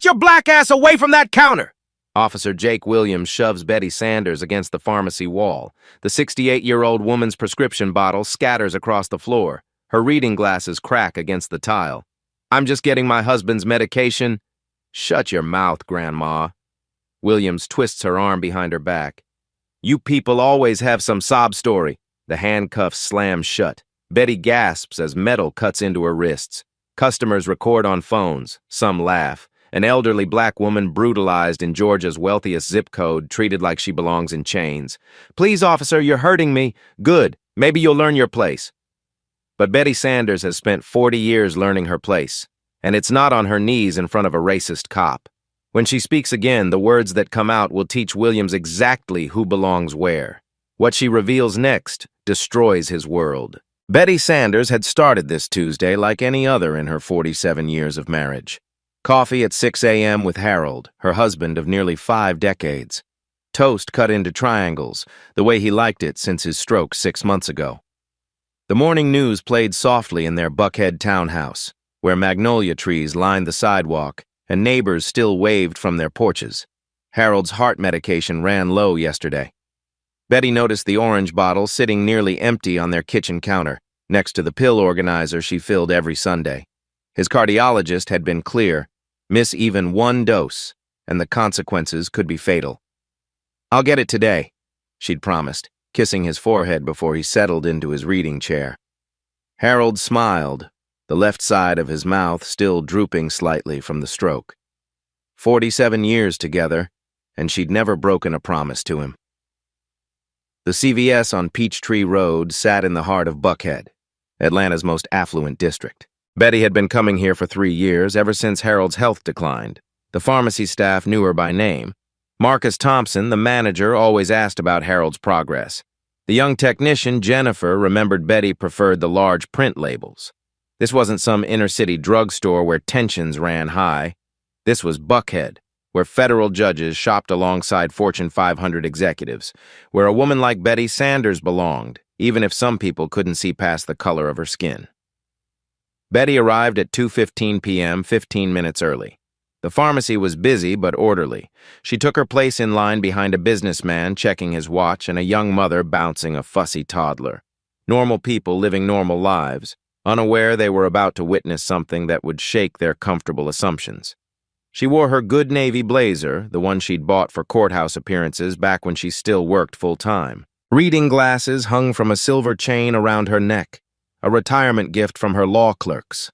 Get your black ass away from that counter! Officer Jake Williams shoves Betty Sanders against the pharmacy wall. The 68-year-old woman's prescription bottle scatters across the floor. Her reading glasses crack against the tile. I'm just getting my husband's medication. Shut your mouth, Grandma. Williams twists her arm behind her back. You people always have some sob story. The handcuffs slam shut. Betty gasps as metal cuts into her wrists. Customers record on phones. Some laugh. An elderly black woman brutalized in Georgia's wealthiest zip code, treated like she belongs in chains. Please, officer, you're hurting me. Good. Maybe you'll learn your place. But Betty Sanders has spent 40 years learning her place, and it's not on her knees in front of a racist cop. When she speaks again, the words that come out will teach Williams exactly who belongs where. What she reveals next destroys his world. Betty Sanders had started this Tuesday like any other in her 47 years of marriage. Coffee at 6 a.m. with Harold, her husband of nearly 5 decades. Toast cut into triangles, the way he liked it since his stroke 6 months ago. The morning news played softly in their Buckhead townhouse, where magnolia trees lined the sidewalk and neighbors still waved from their porches. Harold's heart medication ran low yesterday. Betty noticed the orange bottle sitting nearly empty on their kitchen counter, next to the pill organizer she filled every Sunday. His cardiologist had been clear: miss even one dose, and the consequences could be fatal. I'll get it today, she'd promised, kissing his forehead before he settled into his reading chair. Harold smiled, the left side of his mouth still drooping slightly from the stroke. 47 years together, and she'd never broken a promise to him. The CVS on Peachtree Road sat in the heart of Buckhead, Atlanta's most affluent district. Betty had been coming here for 3 years, ever since Harold's health declined. The pharmacy staff knew her by name. Marcus Thompson, the manager, always asked about Harold's progress. The young technician, Jennifer, remembered Betty preferred the large print labels. This wasn't some inner-city drugstore where tensions ran high. This was Buckhead, where federal judges shopped alongside Fortune 500 executives, where a woman like Betty Sanders belonged, even if some people couldn't see past the color of her skin. Betty arrived at 2:15 p.m., 15 minutes early. The pharmacy was busy but orderly. She took her place in line behind a businessman checking his watch and a young mother bouncing a fussy toddler. Normal people living normal lives, unaware they were about to witness something that would shake their comfortable assumptions. She wore her good navy blazer, the one she'd bought for courthouse appearances back when she still worked full-time. Reading glasses hung from a silver chain around her neck, a retirement gift from her law clerks.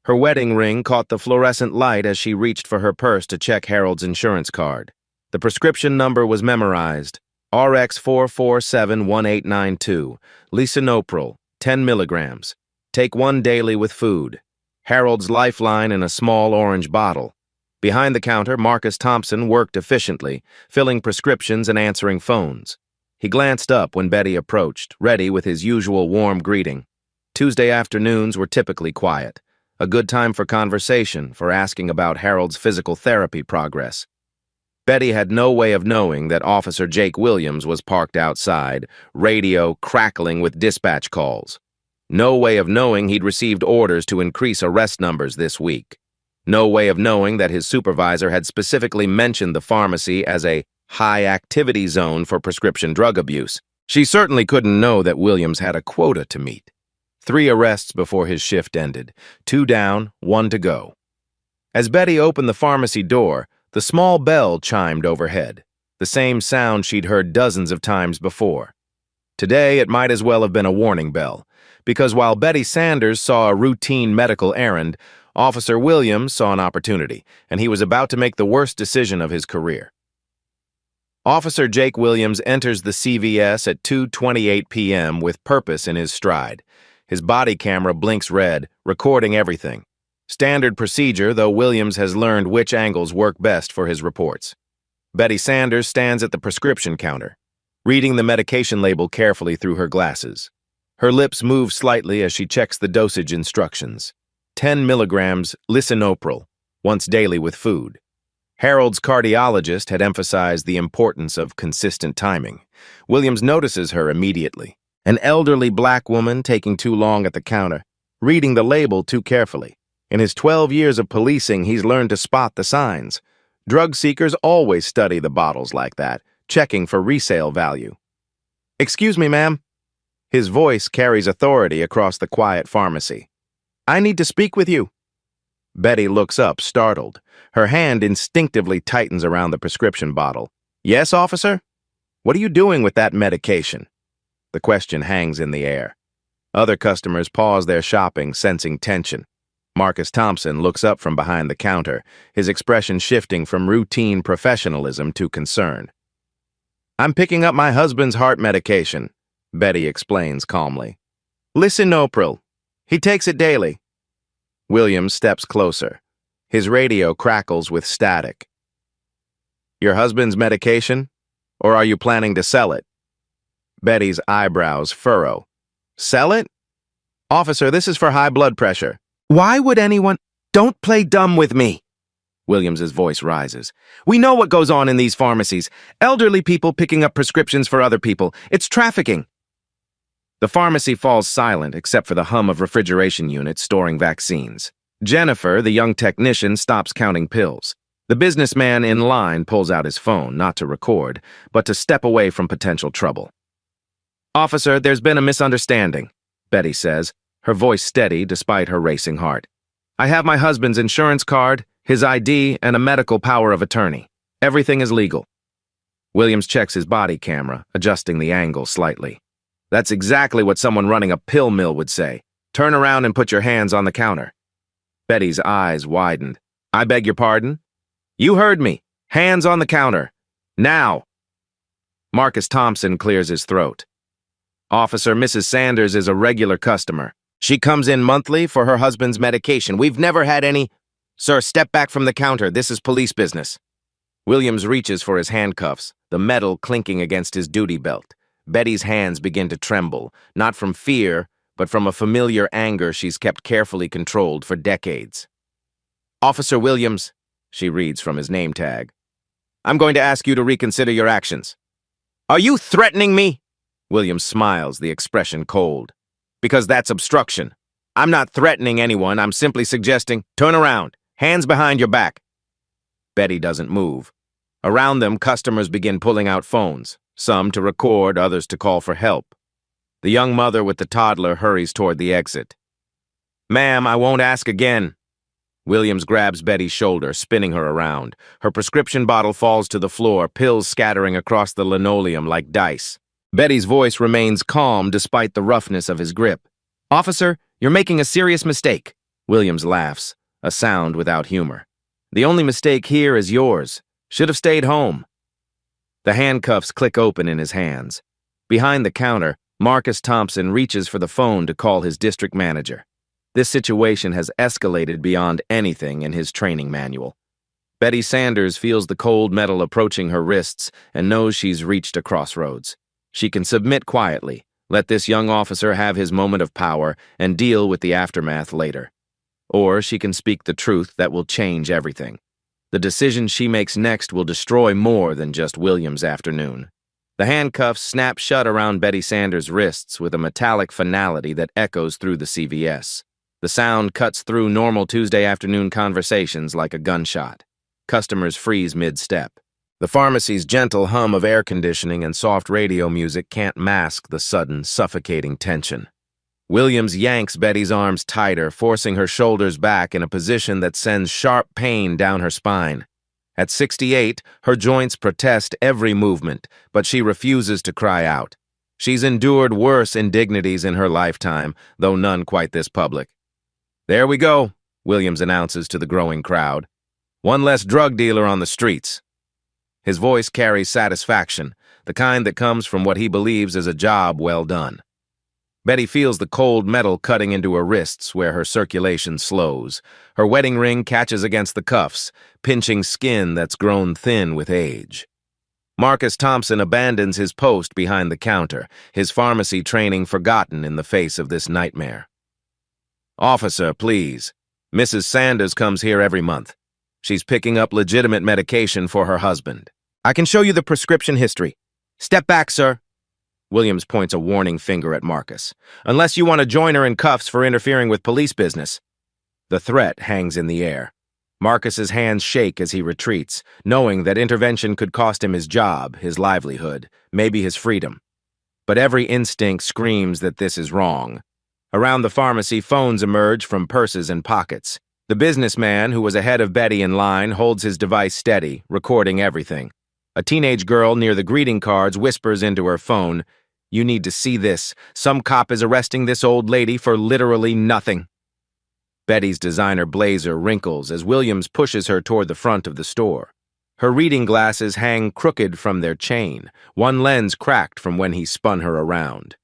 Her wedding ring caught the fluorescent light as she reached for her purse to check Harold's insurance card. The prescription number was memorized: RX 4471892, lisinopril, 10 milligrams. Take 1 daily with food. Harold's lifeline in a small orange bottle. Behind the counter, Marcus Thompson worked efficiently, filling prescriptions and answering phones. He glanced up when Betty approached, ready with his usual warm greeting. Tuesday afternoons were typically quiet, a good time for conversation, for asking about Harold's physical therapy progress. Betty had no way of knowing that Officer Jake Williams was parked outside, radio crackling with dispatch calls. No way of knowing he'd received orders to increase arrest numbers this week. No way of knowing that his supervisor had specifically mentioned the pharmacy as a high-activity zone for prescription drug abuse. She certainly couldn't know that Williams had a quota to meet. 3 arrests before his shift ended, 2 down, 1 to go. As Betty opened the pharmacy door, the small bell chimed overhead, the same sound she'd heard dozens of times before. Today, it might as well have been a warning bell, because while Betty Sanders saw a routine medical errand, Officer Williams saw an opportunity, and he was about to make the worst decision of his career. Officer Jake Williams enters the CVS at 2:28 p.m. with purpose in his stride. His body camera blinks red, recording everything. Standard procedure, though Williams has learned which angles work best for his reports. Betty Sanders stands at the prescription counter, reading the medication label carefully through her glasses. Her lips move slightly as she checks the dosage instructions. 10 milligrams lisinopril, once daily with food. Harold's cardiologist had emphasized the importance of consistent timing. Williams notices her immediately. An elderly black woman taking too long at the counter, reading the label too carefully. In his 12 years of policing, he's learned to spot the signs. Drug seekers always study the bottles like that, checking for resale value. "Excuse me, ma'am." His voice carries authority across the quiet pharmacy. "I need to speak with you." Betty looks up, startled. Her hand instinctively tightens around the prescription bottle. "Yes, officer? What are you doing with that medication?" The question hangs in the air. Other customers pause their shopping, sensing tension. Marcus Thompson looks up from behind the counter, his expression shifting from routine professionalism to concern. "I'm picking up my husband's heart medication," Betty explains calmly. "Lisinopril. He takes it daily." Williams steps closer. His radio crackles with static. "Your husband's medication? Or are you planning to sell it?" Betty's eyebrows furrow. "Sell it? Officer, this is for high blood pressure." "Why would anyone—" "Don't play dumb with me." Williams's voice rises. "We know what goes on in these pharmacies. Elderly people picking up prescriptions for other people. It's trafficking." The pharmacy falls silent except for the hum of refrigeration units storing vaccines. Jennifer, the young technician, stops counting pills. The businessman in line pulls out his phone, not to record, but to step away from potential trouble. "Officer, there's been a misunderstanding," Betty says, her voice steady despite her racing heart. "I have my husband's insurance card, his ID, and a medical power of attorney. Everything is legal." Williams checks his body camera, adjusting the angle slightly. "That's exactly what someone running a pill mill would say. Turn around and put your hands on the counter." Betty's eyes widened. "I beg your pardon?" "You heard me. Hands on the counter. Now." Marcus Thompson clears his throat. "Officer, Mrs. Sanders is a regular customer. She comes in monthly for her husband's medication. We've never had any—" "Sir, step back from the counter. This is police business." Williams reaches for his handcuffs, the metal clinking against his duty belt. Betty's hands begin to tremble, not from fear, but from a familiar anger she's kept carefully controlled for decades. "Officer Williams," she reads from his name tag, "I'm going to ask you to reconsider your actions." "Are you threatening me?" Williams smiles, the expression cold. "Because that's obstruction. I'm not threatening anyone. I'm simply suggesting, turn around, hands behind your back." Betty doesn't move. Around them, customers begin pulling out phones, some to record, others to call for help. The young mother with the toddler hurries toward the exit. "Ma'am, I won't ask again." Williams grabs Betty's shoulder, spinning her around. Her prescription bottle falls to the floor, pills scattering across the linoleum like dice. Betty's voice remains calm despite the roughness of his grip. "Officer, you're making a serious mistake." Williams laughs, a sound without humor. "The only mistake here is yours. Should have stayed home." The handcuffs click open in his hands. Behind the counter, Marcus Thompson reaches for the phone to call his district manager. This situation has escalated beyond anything in his training manual. Betty Sanders feels the cold metal approaching her wrists and knows she's reached a crossroads. She can submit quietly, let this young officer have his moment of power, and deal with the aftermath later. Or she can speak the truth that will change everything. The decision she makes next will destroy more than just Williams' afternoon. The handcuffs snap shut around Betty Sanders' wrists with a metallic finality that echoes through the CVS. The sound cuts through normal Tuesday afternoon conversations like a gunshot. Customers freeze mid-step. The pharmacy's gentle hum of air conditioning and soft radio music can't mask the sudden, suffocating tension. Williams yanks Betty's arms tighter, forcing her shoulders back in a position that sends sharp pain down her spine. At 68, her joints protest every movement, but she refuses to cry out. She's endured worse indignities in her lifetime, though none quite this public. "There we go," Williams announces to the growing crowd. "One less drug dealer on the streets." His voice carries satisfaction, the kind that comes from what he believes is a job well done. Betty feels the cold metal cutting into her wrists where her circulation slows. Her wedding ring catches against the cuffs, pinching skin that's grown thin with age. Marcus Thompson abandons his post behind the counter, his pharmacy training forgotten in the face of this nightmare. "Officer, please. Mrs. Sanders comes here every month. She's picking up legitimate medication for her husband. I can show you the prescription history." "Step back, sir." Williams points a warning finger at Marcus. "Unless you want to join her in cuffs for interfering with police business." The threat hangs in the air. Marcus's hands shake as he retreats, knowing that intervention could cost him his job, his livelihood, maybe his freedom. But every instinct screams that this is wrong. Around the pharmacy, phones emerge from purses and pockets. The businessman, who was ahead of Betty in line, holds his device steady, recording everything. A teenage girl near the greeting cards whispers into her phone, "You need to see this. Some cop is arresting this old lady for literally nothing." Betty's designer blazer wrinkles as Williams pushes her toward the front of the store. Her reading glasses hang crooked from their chain, one lens cracked from when he spun her around.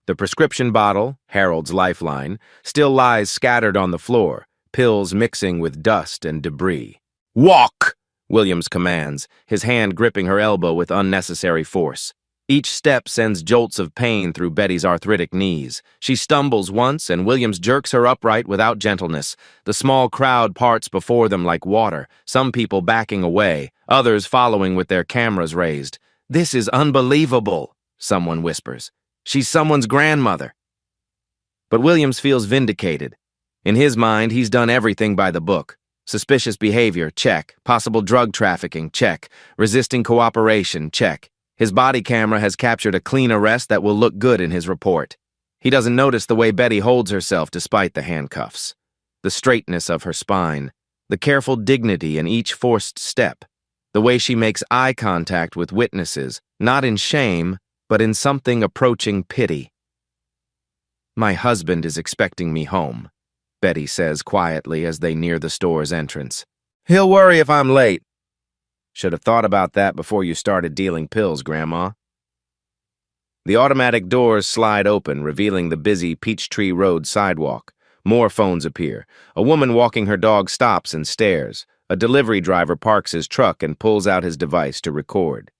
The prescription bottle, Harold's lifeline, still lies scattered on the floor, pills mixing with dust and debris. "Walk!" Williams commands, his hand gripping her elbow with unnecessary force. Each step sends jolts of pain through Betty's arthritic knees. She stumbles once, and Williams jerks her upright without gentleness. The small crowd parts before them like water, some people backing away, others following with their cameras raised. "This is unbelievable," someone whispers. "She's someone's grandmother." But Williams feels vindicated. In his mind, he's done everything by the book. Suspicious behavior, check. Possible drug trafficking, check. Resisting cooperation, check. His body camera has captured a clean arrest that will look good in his report. He doesn't notice the way Betty holds herself despite the handcuffs. The straightness of her spine, the careful dignity in each forced step, the way she makes eye contact with witnesses, not in shame, but in something approaching pity. "My husband is expecting me home," Betty says quietly as they near the store's entrance. "He'll worry if I'm late." "Should have thought about that before you started dealing pills, Grandma." The automatic doors slide open, revealing the busy Peachtree Road sidewalk. More phones appear. A woman walking her dog stops and stares. A delivery driver parks his truck and pulls out his device to record.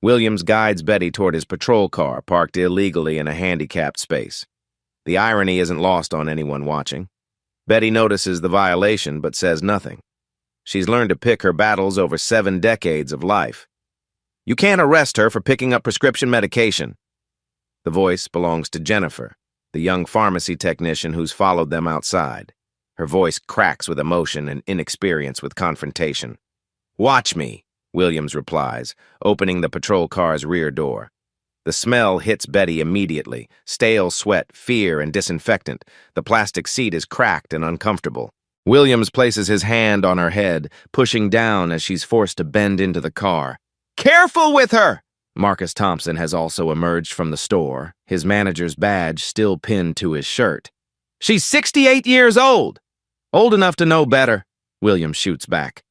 Williams guides Betty toward his patrol car, parked illegally in a handicapped space. The irony isn't lost on anyone watching. Betty notices the violation but says nothing. She's learned to pick her battles over 7 decades of life. "You can't arrest her for picking up prescription medication." The voice belongs to Jennifer, the young pharmacy technician who's followed them outside. Her voice cracks with emotion and inexperience with confrontation. "Watch me," Williams replies, opening the patrol car's rear door. The smell hits Betty immediately, stale sweat, fear, and disinfectant. The plastic seat is cracked and uncomfortable. Williams places his hand on her head, pushing down as she's forced to bend into the car. "Careful with her!" Marcus Thompson has also emerged from the store, his manager's badge still pinned to his shirt. "She's 68 years old! Old enough to know better," Williams shoots back.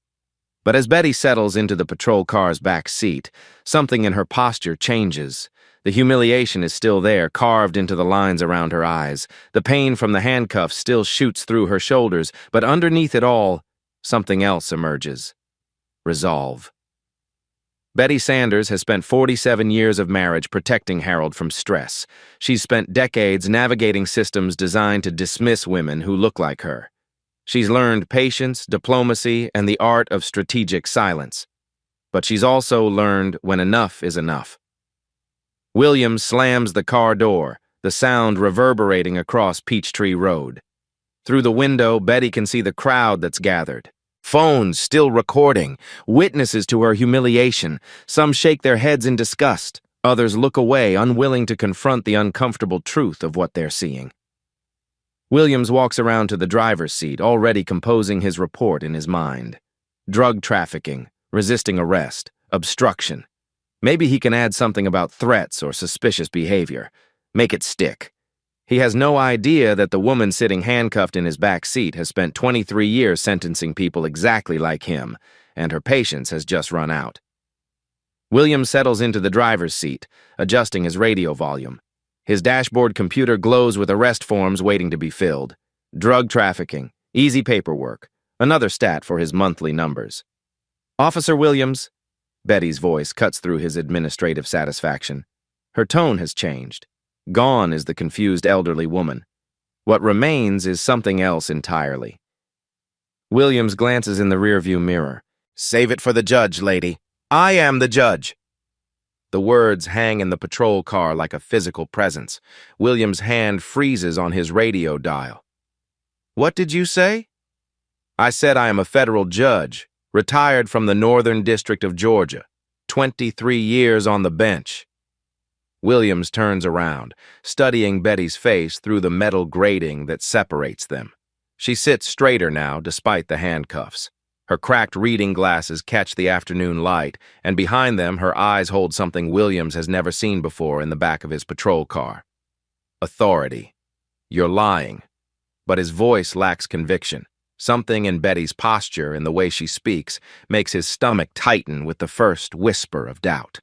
But as Betty settles into the patrol car's back seat, something in her posture changes. The humiliation is still there, carved into the lines around her eyes. The pain from the handcuffs still shoots through her shoulders, but underneath it all, something else emerges. Resolve. Betty Sanders has spent 47 years of marriage protecting Harold from stress. She's spent decades navigating systems designed to dismiss women who look like her. She's learned patience, diplomacy, and the art of strategic silence. But she's also learned when enough is enough. Williams slams the car door, the sound reverberating across Peachtree Road. Through the window, Betty can see the crowd that's gathered. Phones still recording, witnesses to her humiliation. Some shake their heads in disgust. Others look away, unwilling to confront the uncomfortable truth of what they're seeing. Williams walks around to the driver's seat, already composing his report in his mind. Drug trafficking, resisting arrest, obstruction. Maybe he can add something about threats or suspicious behavior. Make it stick. He has no idea that the woman sitting handcuffed in his back seat has spent 23 years sentencing people exactly like him, and her patience has just run out. Williams settles into the driver's seat, adjusting his radio volume. His dashboard computer glows with arrest forms waiting to be filled. Drug trafficking, easy paperwork, another stat for his monthly numbers. "Officer Williams," Betty's voice cuts through his administrative satisfaction. Her tone has changed. Gone is the confused elderly woman. What remains is something else entirely. Williams glances in the rearview mirror. "Save it for the judge, lady. I am the judge." The words hang in the patrol car like a physical presence. Williams' hand freezes on his radio dial. "What did you say?" I said I am a federal judge, retired from the Northern District of Georgia, 23 years on the bench. Williams turns around, studying Betty's face through the metal grating that separates them. She sits straighter now, despite the handcuffs. Her cracked reading glasses catch the afternoon light, and behind them her eyes hold something Williams has never seen before in the back of his patrol car. Authority. You're lying. But his voice lacks conviction. Something in Betty's posture and the way she speaks makes his stomach tighten with the first whisper of doubt.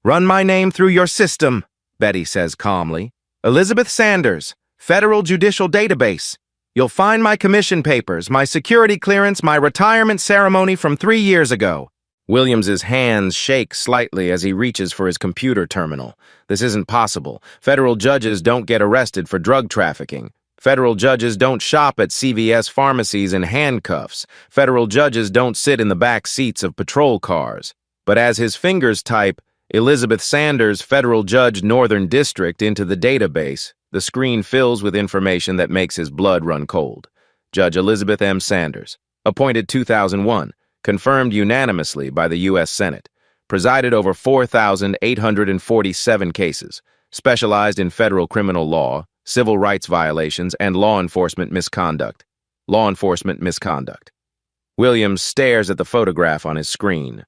"Run my name through your system," Betty says calmly. "Elizabeth Sanders, Federal Judicial Database. You'll find my commission papers, my security clearance, my retirement ceremony from 3 years ago." Williams's hands shake slightly as he reaches for his computer terminal. This isn't possible. Federal judges don't get arrested for drug trafficking. Federal judges don't shop at CVS pharmacies in handcuffs. Federal judges don't sit in the back seats of patrol cars. But as his fingers type Elizabeth Sanders, Federal Judge, Northern District into the database, the screen fills with information that makes his blood run cold. Judge Elizabeth M. Sanders, appointed 2001, confirmed unanimously by the U.S. Senate, presided over 4,847 cases, specialized in federal criminal law, civil rights violations, and law enforcement misconduct. Law enforcement misconduct. Williams stares at the photograph on his screen.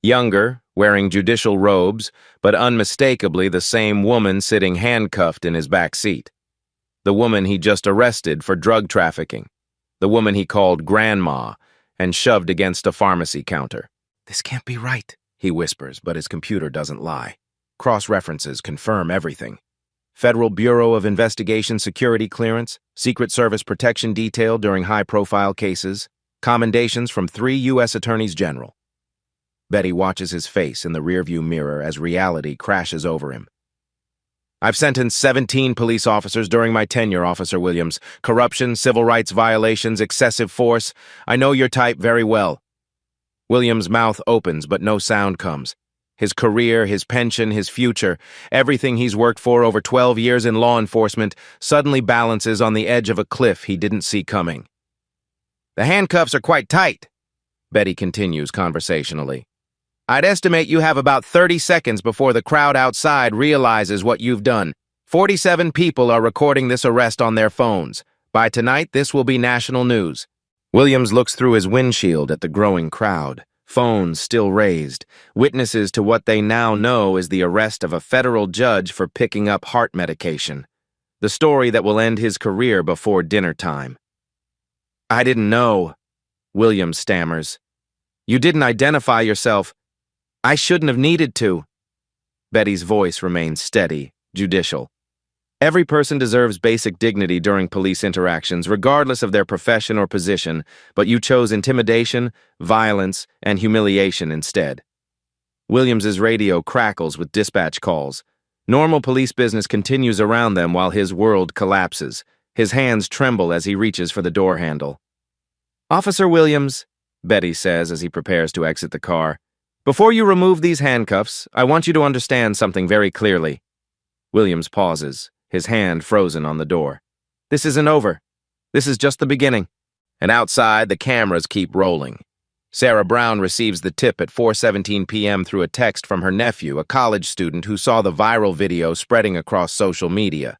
Younger, wearing judicial robes, but unmistakably the same woman sitting handcuffed in his back seat. The woman he just arrested for drug trafficking. The woman he called Grandma and shoved against a pharmacy counter. "This can't be right," he whispers, but his computer doesn't lie. Cross-references confirm everything. Federal Bureau of Investigation security clearance, Secret Service protection detail during high-profile cases, commendations from 3 U.S. Attorneys General. Betty watches his face in the rearview mirror as reality crashes over him. "I've sentenced 17 police officers during my tenure, Officer Williams. Corruption, civil rights violations, excessive force. I know your type very well." Williams' mouth opens, but no sound comes. His career, his pension, his future, everything he's worked for over 12 years in law enforcement suddenly balances on the edge of a cliff he didn't see coming. "The handcuffs are quite tight," Betty continues conversationally. "I'd estimate you have about 30 seconds before the crowd outside realizes what you've done. 47 people are recording this arrest on their phones. By tonight, this will be national news." Williams looks through his windshield at the growing crowd, phones still raised, witnesses to what they now know is the arrest of a federal judge for picking up heart medication. The story that will end his career before dinner time. "I didn't know," Williams stammers. "You didn't identify yourself. I shouldn't have needed to." Betty's voice remains steady, judicial. "Every person deserves basic dignity during police interactions, regardless of their profession or position, but you chose intimidation, violence, and humiliation instead." Williams's radio crackles with dispatch calls. Normal police business continues around them while his world collapses. His hands tremble as he reaches for the door handle. "Officer Williams," Betty says as he prepares to exit the car, "before you remove these handcuffs, I want you to understand something very clearly." Williams pauses, his hand frozen on the door. "This isn't over. This is just the beginning." And outside, the cameras keep rolling. Sarah Brown receives the tip at 4:17 p.m. through a text from her nephew, a college student who saw the viral video spreading across social media.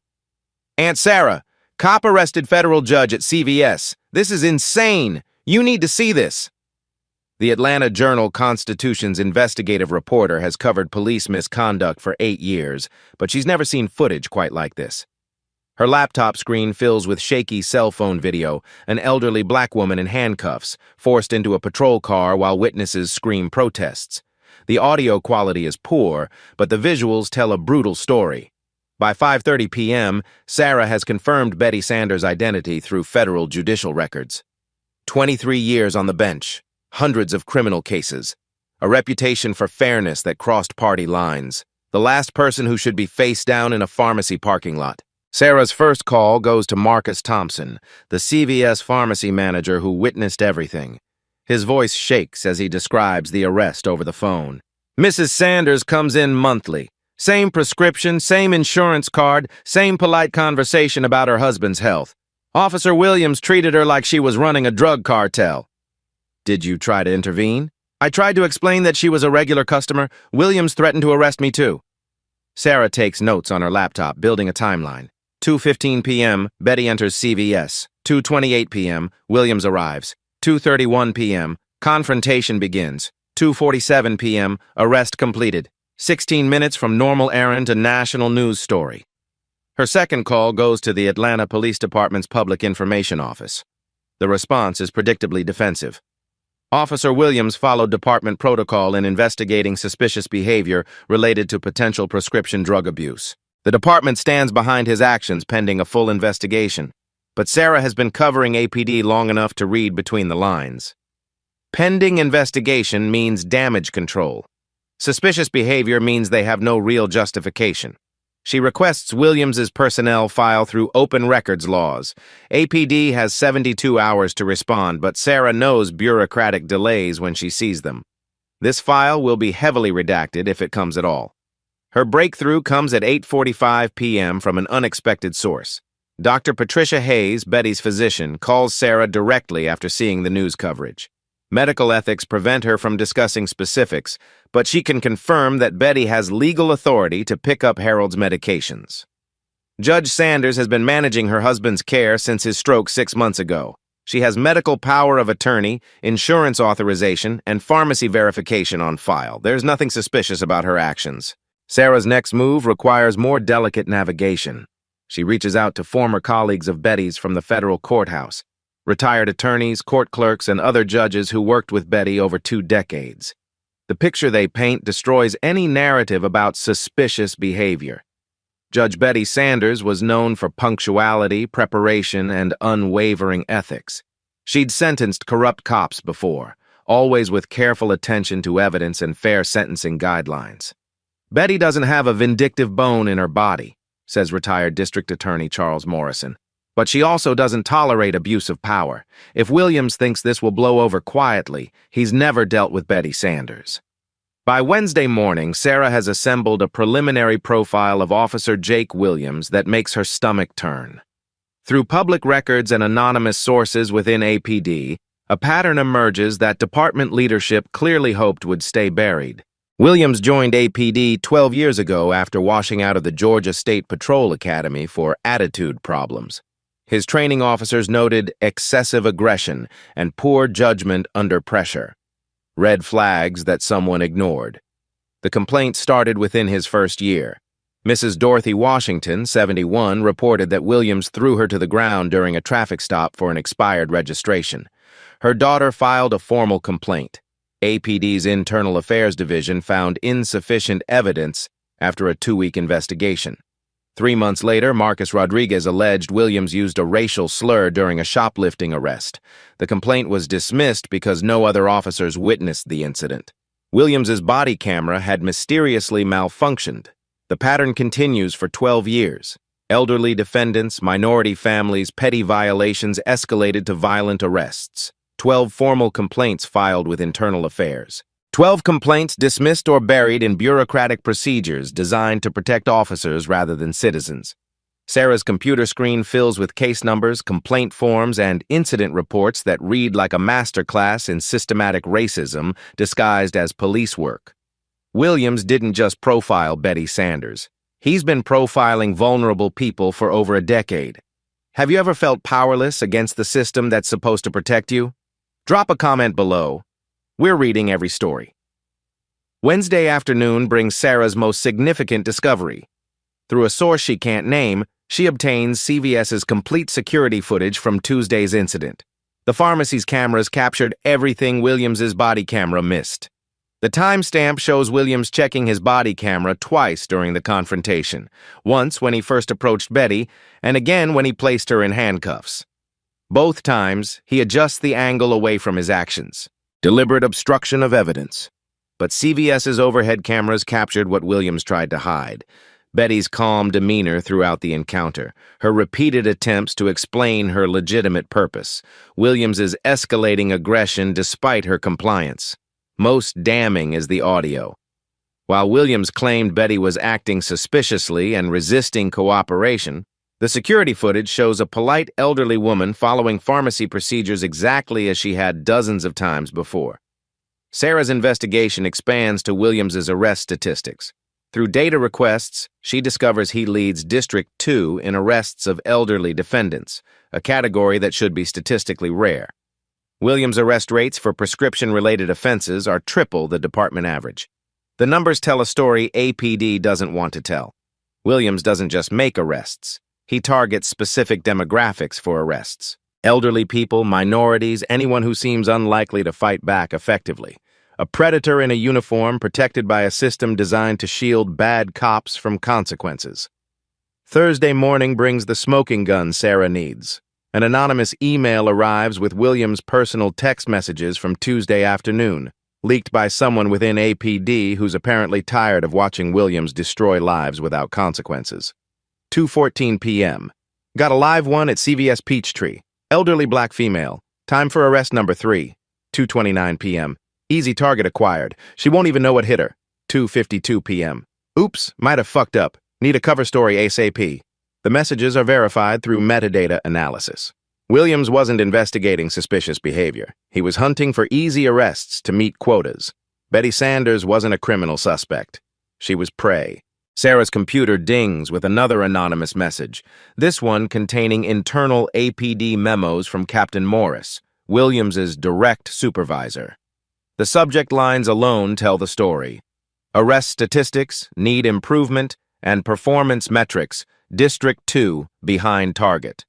"Aunt Sarah, cop arrested federal judge at CVS. This is insane. You need to see this." The Atlanta Journal-Constitution's investigative reporter has covered police misconduct for 8 years, but she's never seen footage quite like this. Her laptop screen fills with shaky cell phone video, an elderly black woman in handcuffs, forced into a patrol car while witnesses scream protests. The audio quality is poor, but the visuals tell a brutal story. By 5:30 p.m., Sarah has confirmed Betty Sanders' identity through federal judicial records. 23 years on the bench. Hundreds of criminal cases, a reputation for fairness that crossed party lines, the last person who should be face down in a pharmacy parking lot. Sarah's first call goes to Marcus Thompson, the CVS pharmacy manager who witnessed everything. His voice shakes as he describes the arrest over the phone. "Mrs. Sanders comes in monthly. Same prescription, same insurance card, same polite conversation about her husband's health. Officer Williams treated her like she was running a drug cartel. Did you try to intervene? I tried to explain that she was a regular customer. Williams threatened to arrest me too. Sarah takes notes on her laptop, building a timeline. 2:15 p.m., Betty enters CVS. 2:28 p.m., Williams arrives. 2:31 p.m., confrontation begins. 2:47 p.m., arrest completed. 16 minutes from normal errand to national news story. Her second call goes to the Atlanta Police Department's Public Information Office. The response is predictably defensive. Officer Williams followed department protocol in investigating suspicious behavior related to potential prescription drug abuse. The department stands behind his actions pending a full investigation, but Sarah has been covering APD long enough to read between the lines. Pending investigation means damage control. Suspicious behavior means they have no real justification. She requests Williams's personnel file through open records laws. APD has 72 hours to respond, but Sarah knows bureaucratic delays when she sees them. This file will be heavily redacted if it comes at all. Her breakthrough comes at 8:45 p.m. from an unexpected source. Dr. Patricia Hayes, Betty's physician, calls Sarah directly after seeing the news coverage. Medical ethics prevent her from discussing specifics, but she can confirm that Betty has legal authority to pick up Harold's medications. Judge Sanders has been managing her husband's care since his stroke 6 months ago. She has medical power of attorney, insurance authorization, and pharmacy verification on file. There's nothing suspicious about her actions. Sarah's next move requires more delicate navigation. She reaches out to former colleagues of Betty's from the federal courthouse, retired attorneys, court clerks, and other judges who worked with Betty over 2 decades. The picture they paint destroys any narrative about suspicious behavior. Judge Betty Sanders was known for punctuality, preparation, and unwavering ethics. She'd sentenced corrupt cops before, always with careful attention to evidence and fair sentencing guidelines. Betty doesn't have a vindictive bone in her body, says retired District Attorney Charles Morrison. But she also doesn't tolerate abuse of power. If Williams thinks this will blow over quietly, he's never dealt with Betty Sanders. By Wednesday morning, Sarah has assembled a preliminary profile of Officer Jake Williams that makes her stomach turn. Through public records and anonymous sources within APD, a pattern emerges that department leadership clearly hoped would stay buried. Williams joined APD 12 years ago after washing out of the Georgia State Patrol Academy for attitude problems. His training officers noted excessive aggression and poor judgment under pressure, red flags that someone ignored. The complaint started within his first year. Mrs. Dorothy Washington, 71, reported that Williams threw her to the ground during a traffic stop for an expired registration. Her daughter filed a formal complaint. APD's Internal Affairs Division found insufficient evidence after a 2-week investigation. 3 months later, Marcus Rodriguez alleged Williams used a racial slur during a shoplifting arrest. The complaint was dismissed because no other officers witnessed the incident. Williams's body camera had mysteriously malfunctioned. The pattern continues for 12 years. Elderly defendants, minority families, petty violations escalated to violent arrests. 12 formal complaints filed with Internal Affairs. 12 complaints dismissed or buried in bureaucratic procedures designed to protect officers rather than citizens. Sarah's computer screen fills with case numbers, complaint forms, and incident reports that read like a masterclass in systematic racism disguised as police work. Williams didn't just profile Betty Sanders. He's been profiling vulnerable people for over a decade. Have you ever felt powerless against the system that's supposed to protect you? Drop a comment below. We're reading every story. Wednesday afternoon brings Sarah's most significant discovery. Through a source she can't name, she obtains CVS's complete security footage from Tuesday's incident. The pharmacy's cameras captured everything Williams's body camera missed. The timestamp shows Williams checking his body camera twice during the confrontation, once when he first approached Betty, and again when he placed her in handcuffs. Both times, he adjusts the angle away from his actions. Deliberate obstruction of evidence. But CVS's overhead cameras captured what Williams tried to hide. Betty's calm demeanor throughout the encounter, her repeated attempts to explain her legitimate purpose, Williams's escalating aggression despite her compliance. Most damning is the audio. While Williams claimed Betty was acting suspiciously and resisting cooperation, The security footage shows a polite elderly woman following pharmacy procedures exactly as she had dozens of times before. Sarah's investigation expands to Williams's arrest statistics. Through data requests, she discovers he leads District 2 in arrests of elderly defendants, a category that should be statistically rare. Williams' arrest rates for prescription-related offenses are triple the department average. The numbers tell a story APD doesn't want to tell. Williams doesn't just make arrests. He targets specific demographics for arrests. Elderly people, minorities, anyone who seems unlikely to fight back effectively. A predator in a uniform protected by a system designed to shield bad cops from consequences. Thursday morning brings the smoking gun Sarah needs. An anonymous email arrives with Williams' personal text messages from Tuesday afternoon, leaked by someone within APD who's apparently tired of watching Williams destroy lives without consequences. 2:14 p.m. Got a live one at CVS Peachtree. Elderly black female. Time for arrest number 3. 2:29 p.m. Easy target acquired. She won't even know what hit her. 2:52 p.m. Oops, might have fucked up. Need a cover story ASAP. The messages are verified through metadata analysis. Williams wasn't investigating suspicious behavior. He was hunting for easy arrests to meet quotas. Betty Sanders wasn't a criminal suspect. She was prey. Sarah's computer dings with another anonymous message, this one containing internal APD memos from Captain Morris, Williams's direct supervisor. The subject lines alone tell the story. Arrest statistics, need improvement, and performance metrics, District 2 behind target.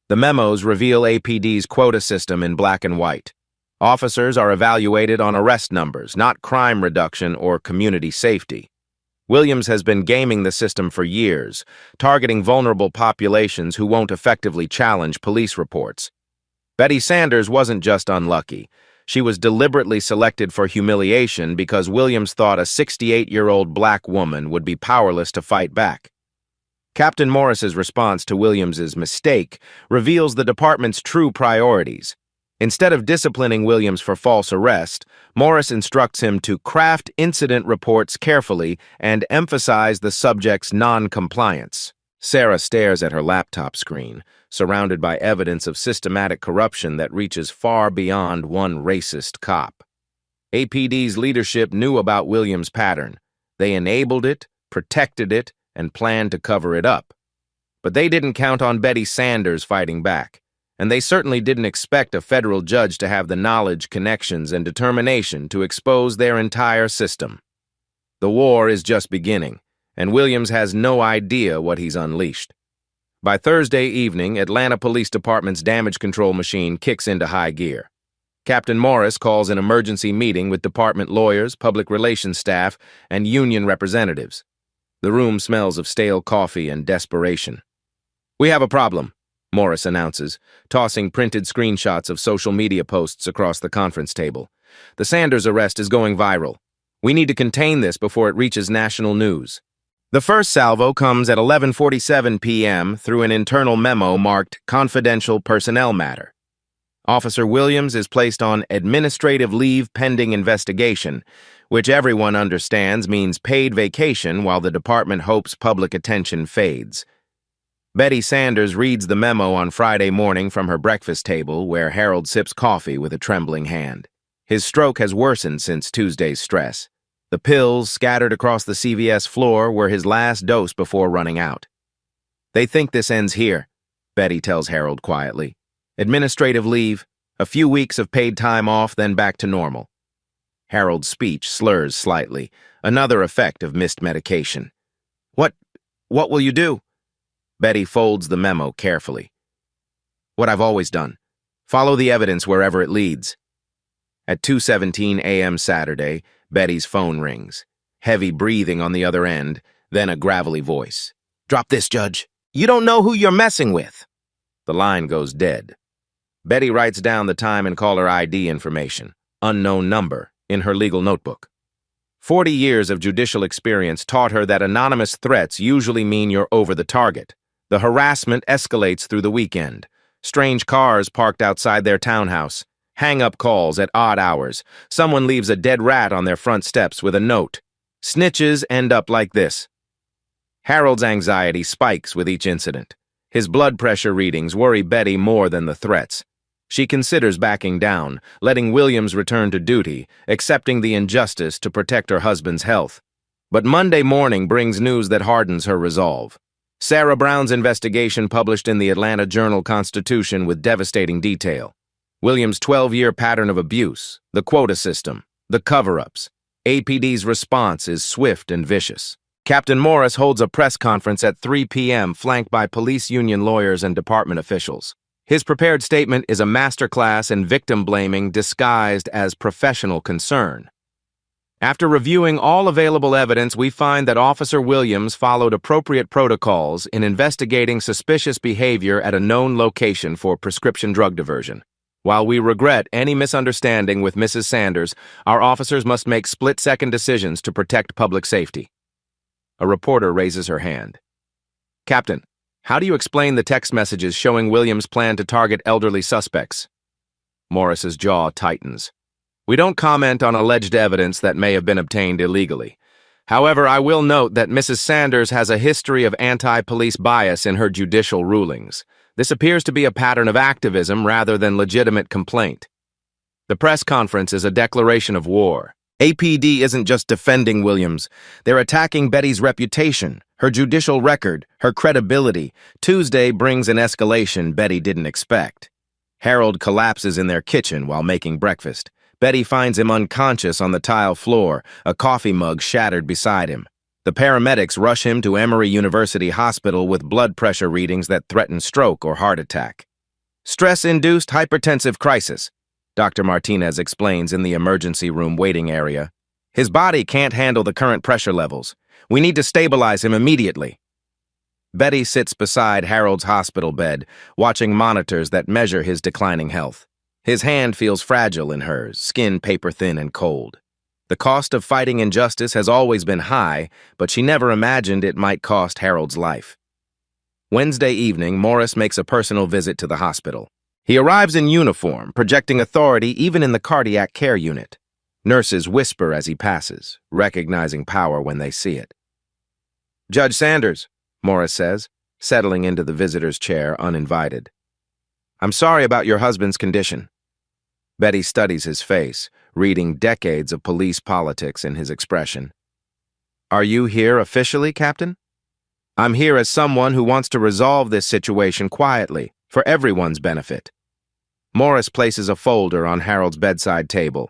The memos reveal APD's quota system in black and white. Officers are evaluated on arrest numbers, not crime reduction or community safety. Williams has been gaming the system for years, targeting vulnerable populations who won't effectively challenge police reports. Betty Sanders wasn't just unlucky. She was deliberately selected for humiliation because Williams thought a 68-year-old black woman would be powerless to fight back. Captain Morris's response to Williams's mistake reveals the department's true priorities. Instead of disciplining Williams for false arrest, Morris instructs him to craft incident reports carefully and emphasize the subject's non-compliance. Sarah stares at her laptop screen, surrounded by evidence of systematic corruption that reaches far beyond one racist cop. APD's leadership knew about Williams' pattern. They enabled it, protected it, and planned to cover it up. But they didn't count on Betty Sanders fighting back. And they certainly didn't expect a federal judge to have the knowledge, connections, and determination to expose their entire system. The war is just beginning, and Williams has no idea what he's unleashed. By Thursday evening, Atlanta Police Department's damage control machine kicks into high gear. Captain Morris calls an emergency meeting with department lawyers, public relations staff, and union representatives. The room smells of stale coffee and desperation. "We have a problem," Morris announces, tossing printed screenshots of social media posts across the conference table. "The Sanders arrest is going viral. We need to contain this before it reaches national news." The first salvo comes at 11:47 p.m. through an internal memo marked Confidential Personnel Matter. Officer Williams is placed on administrative leave pending investigation, which everyone understands means paid vacation while the department hopes public attention fades. Betty Sanders reads the memo on Friday morning from her breakfast table where Harold sips coffee with a trembling hand. His stroke has worsened since Tuesday's stress. The pills scattered across the CVS floor were his last dose before running out. "They think this ends here," Betty tells Harold quietly. "Administrative leave, a few weeks of paid time off, then back to normal." Harold's speech slurs slightly, another effect of missed medication. What will you do?" Betty folds the memo carefully. "What I've always done. Follow the evidence wherever it leads." At 2:17 a.m. Saturday, Betty's phone rings. Heavy breathing on the other end, then a gravelly voice. "Drop this, Judge. You don't know who you're messing with." The line goes dead. Betty writes down the time and caller ID information, unknown number, in her legal notebook. 40 years of judicial experience taught her that anonymous threats usually mean you're over the target. The harassment escalates through the weekend. Strange cars parked outside their townhouse. Hang-up calls at odd hours. Someone leaves a dead rat on their front steps with a note. Snitches end up like this. Harold's anxiety spikes with each incident. His blood pressure readings worry Betty more than the threats. She considers backing down, letting Williams return to duty, accepting the injustice to protect her husband's health. But Monday morning brings news that hardens her resolve. Sarah Brown's investigation published in the Atlanta Journal-Constitution with devastating detail. Williams' 12-year pattern of abuse, the quota system, the cover-ups. APD's response is swift and vicious. Captain Morris holds a press conference at 3 p.m. flanked by police union lawyers and department officials. His prepared statement is a masterclass in victim blaming disguised as professional concern. After reviewing all available evidence, we find that Officer Williams followed appropriate protocols in investigating suspicious behavior at a known location for prescription drug diversion. While we regret any misunderstanding with Mrs. Sanders, our officers must make split-second decisions to protect public safety. A reporter raises her hand. Captain, how do you explain the text messages showing Williams' plan to target elderly suspects? Morris's jaw tightens. We don't comment on alleged evidence that may have been obtained illegally. However, I will note that Mrs. Sanders has a history of anti-police bias in her judicial rulings. This appears to be a pattern of activism rather than legitimate complaint. The press conference is a declaration of war. APD isn't just defending Williams. They're attacking Betty's reputation, her judicial record, her credibility. Tuesday brings an escalation Betty didn't expect. Harold collapses in their kitchen while making breakfast. Betty finds him unconscious on the tile floor, a coffee mug shattered beside him. The paramedics rush him to Emory University Hospital with blood pressure readings that threaten stroke or heart attack. Stress-induced hypertensive crisis, Dr. Martinez explains in the emergency room waiting area. His body can't handle the current pressure levels. We need to stabilize him immediately. Betty sits beside Harold's hospital bed, watching monitors that measure his declining health. His hand feels fragile in hers, skin paper-thin and cold. The cost of fighting injustice has always been high, but she never imagined it might cost Harold's life. Wednesday evening, Morris makes a personal visit to the hospital. He arrives in uniform, projecting authority even in the cardiac care unit. Nurses whisper as he passes, recognizing power when they see it. Judge Sanders, Morris says, settling into the visitor's chair uninvited. I'm sorry about your husband's condition. Betty studies his face, reading decades of police politics in his expression. Are you here officially, Captain? I'm here as someone who wants to resolve this situation quietly, for everyone's benefit. Morris places a folder on Harold's bedside table.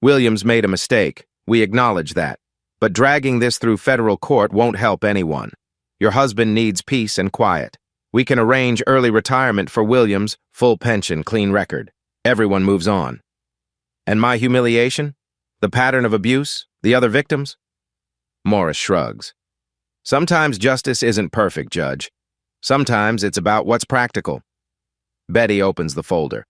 Williams made a mistake. We acknowledge that. But dragging this through federal court won't help anyone. Your husband needs peace and quiet. We can arrange early retirement for Williams, full pension, clean record. Everyone moves on. And my humiliation? The pattern of abuse? The other victims? Morris shrugs. Sometimes justice isn't perfect, Judge. Sometimes it's about what's practical. Betty opens the folder.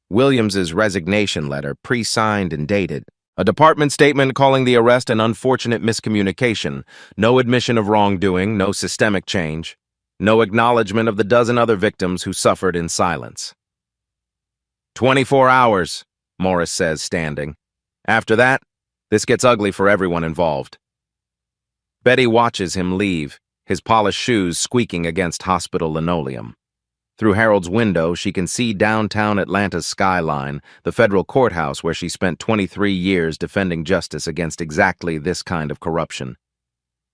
Williams's resignation letter, pre-signed and dated. A department statement calling the arrest an unfortunate miscommunication. No admission of wrongdoing, no systemic change. No acknowledgement of the dozen other victims who suffered in silence. 24 hours, Morris says, standing. After that, this gets ugly for everyone involved. Betty watches him leave, his polished shoes squeaking against hospital linoleum. Through Harold's window, she can see downtown Atlanta's skyline, the federal courthouse where she spent 23 years defending justice against exactly this kind of corruption.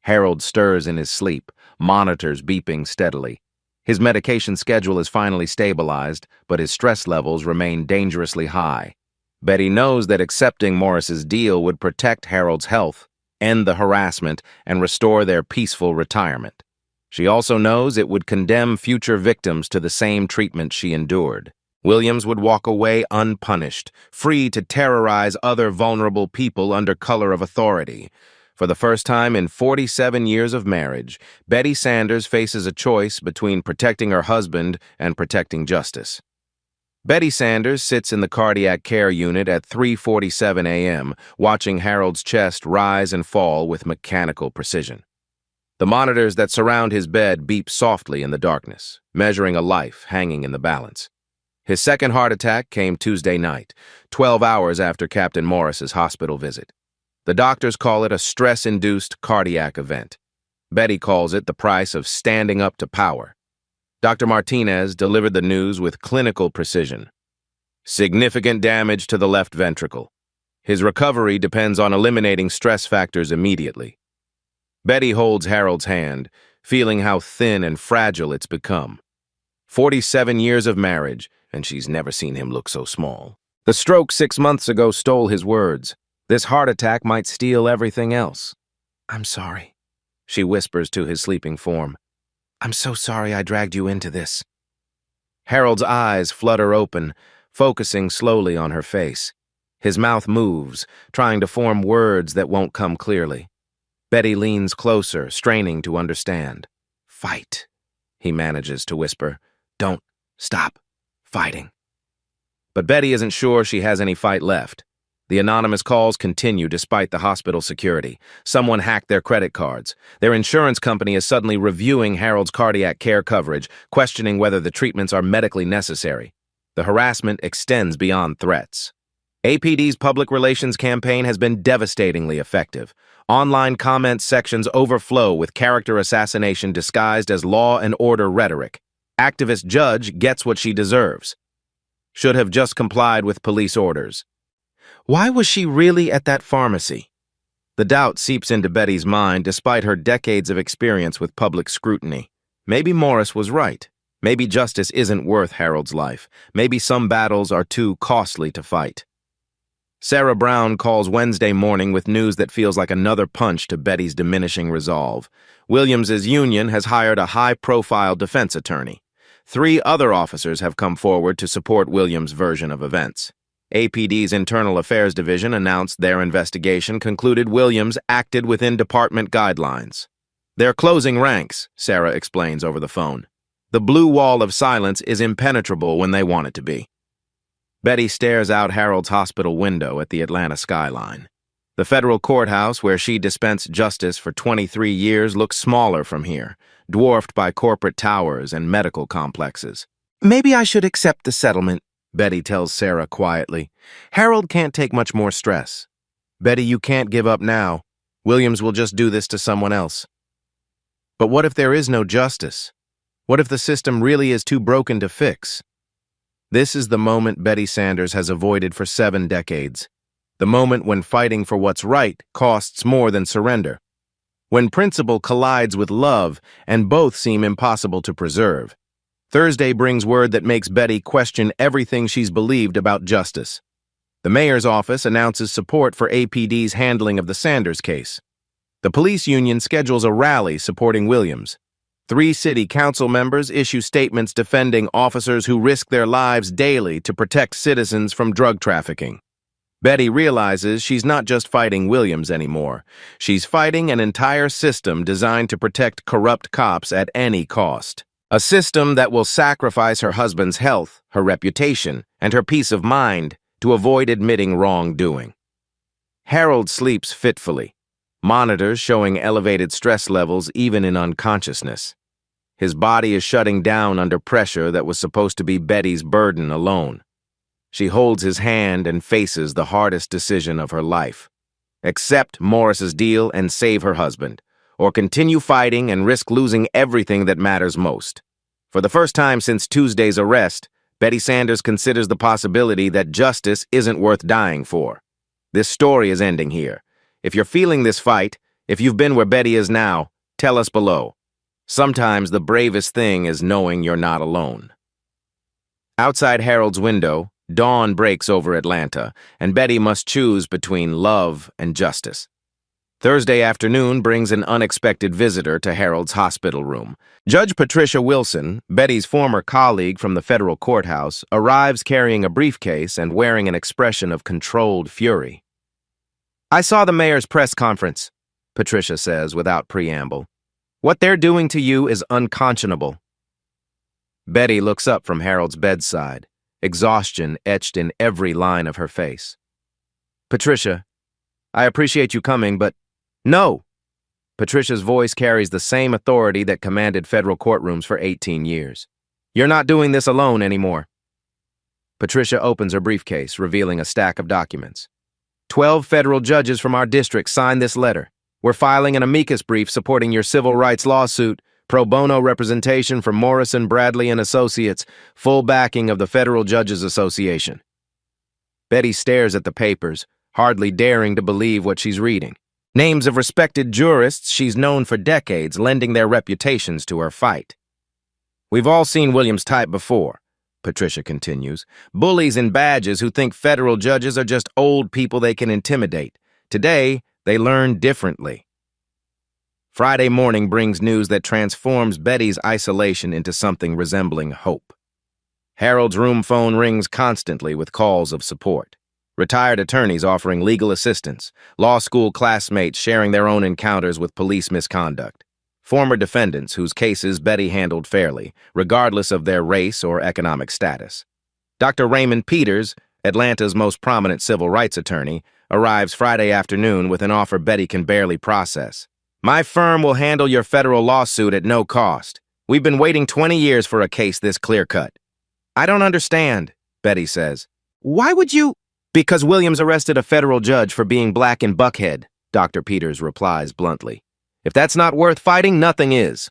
Harold stirs in his sleep, monitors beeping steadily. His medication schedule is finally stabilized, but his stress levels remain dangerously high. Betty knows that accepting Morris's deal would protect Harold's health, end the harassment, and restore their peaceful retirement. She also knows it would condemn future victims to the same treatment she endured. Williams would walk away unpunished, free to terrorize other vulnerable people under color of authority. For the first time in 47 years of marriage, Betty Sanders faces a choice between protecting her husband and protecting justice. Betty Sanders sits in the cardiac care unit at 3:47 a.m., watching Harold's chest rise and fall with mechanical precision. The monitors that surround his bed beep softly in the darkness, measuring a life hanging in the balance. His second heart attack came Tuesday night, 12 hours after Captain Morris's hospital visit. The doctors call it a stress-induced cardiac event. Betty calls it the price of standing up to power. Dr. Martinez delivered the news with clinical precision. Significant damage to the left ventricle. His recovery depends on eliminating stress factors immediately. Betty holds Harold's hand, feeling how thin and fragile it's become. 47 years of marriage, and she's never seen him look so small. The stroke 6 months ago stole his words. This heart attack might steal everything else. "I'm sorry," she whispers to his sleeping form. "I'm so sorry I dragged you into this." Harold's eyes flutter open, focusing slowly on her face. His mouth moves, trying to form words that won't come clearly. Betty leans closer, straining to understand. "Fight," he manages to whisper. "Don't stop fighting." But Betty isn't sure she has any fight left. The anonymous calls continue despite the hospital security. Someone hacked their credit cards. Their insurance company is suddenly reviewing Harold's cardiac care coverage, questioning whether the treatments are medically necessary. The harassment extends beyond threats. APD's public relations campaign has been devastatingly effective. Online comment sections overflow with character assassination disguised as law and order rhetoric. Activist Judge gets what she deserves. Should have just complied with police orders. Why was she really at that pharmacy? The doubt seeps into Betty's mind despite her decades of experience with public scrutiny. Maybe Morris was right. Maybe justice isn't worth Harold's life. Maybe some battles are too costly to fight. Sarah Brown calls Wednesday morning with news that feels like another punch to Betty's diminishing resolve. Williams's union has hired a high-profile defense attorney. 3 other officers have come forward to support Williams' version of events. APD's Internal Affairs Division announced their investigation concluded Williams acted within department guidelines. "They're closing ranks," Sarah explains over the phone. "The blue wall of silence is impenetrable when they want it to be." Betty stares out Harold's hospital window at the Atlanta skyline. The federal courthouse, where she dispensed justice for 23 years, looks smaller from here, dwarfed by corporate towers and medical complexes. "Maybe I should accept the settlement," Betty tells Sarah quietly. "Harold can't take much more stress." "Betty, you can't give up now. Williams will just do this to someone else." But what if there is no justice? What if the system really is too broken to fix? This is the moment Betty Sanders has avoided for 7 decades. The moment when fighting for what's right costs more than surrender. When principle collides with love and both seem impossible to preserve. Thursday brings word that makes Betty question everything she's believed about justice. The mayor's office announces support for APD's handling of the Sanders case. The police union schedules a rally supporting Williams. 3 city council members issue statements defending officers who risk their lives daily to protect citizens from drug trafficking. Betty realizes she's not just fighting Williams anymore. She's fighting an entire system designed to protect corrupt cops at any cost. A system that will sacrifice her husband's health, her reputation, and her peace of mind to avoid admitting wrongdoing. Harold sleeps fitfully, monitors showing elevated stress levels even in unconsciousness. His body is shutting down under pressure that was supposed to be Betty's burden alone. She holds his hand and faces the hardest decision of her life. Accept Morris's deal and save her husband, or continue fighting and risk losing everything that matters most. For the first time since Tuesday's arrest, Betty Sanders considers the possibility that justice isn't worth dying for. This story is ending here. If you're feeling this fight, if you've been where Betty is now, tell us below. Sometimes the bravest thing is knowing you're not alone. Outside Harold's window, dawn breaks over Atlanta, and Betty must choose between love and justice. Thursday afternoon brings an unexpected visitor to Harold's hospital room. Judge Patricia Wilson, Betty's former colleague from the federal courthouse, arrives carrying a briefcase and wearing an expression of controlled fury. "I saw the mayor's press conference," Patricia says without preamble. "What they're doing to you is unconscionable." Betty looks up from Harold's bedside, exhaustion etched in every line of her face. "Patricia, I appreciate you coming, but no!" Patricia's voice carries the same authority that commanded federal courtrooms for 18 years. "You're not doing this alone anymore." Patricia opens her briefcase, revealing a stack of documents. 12 federal judges from our district signed this letter. We're filing an amicus brief supporting your civil rights lawsuit, Pro bono representation for Morrison, Bradley and Associates, full backing of the Federal Judges Association. Betty stares at the papers, hardly daring to believe what she's reading. Names of respected jurists she's known for decades, lending their reputations to her fight. We've all seen Williams' type before, Patricia continues. Bullies in badges who think federal judges are just old people they can intimidate. Today, they learn differently. Friday morning brings news that transforms Betty's isolation into something resembling hope. Harold's room phone rings constantly with calls of support. Retired attorneys offering legal assistance, law school classmates sharing their own encounters with police misconduct, former defendants whose cases Betty handled fairly, regardless of their race or economic status. Dr. Raymond Peters, Atlanta's most prominent civil rights attorney, arrives Friday afternoon with an offer Betty can barely process. My firm will handle your federal lawsuit at no cost. We've been waiting 20 years for a case this clear-cut. I don't understand, Betty says. Why would you? Because Williams arrested a federal judge for being black in Buckhead, Dr. Peters replies bluntly. If that's not worth fighting, nothing is.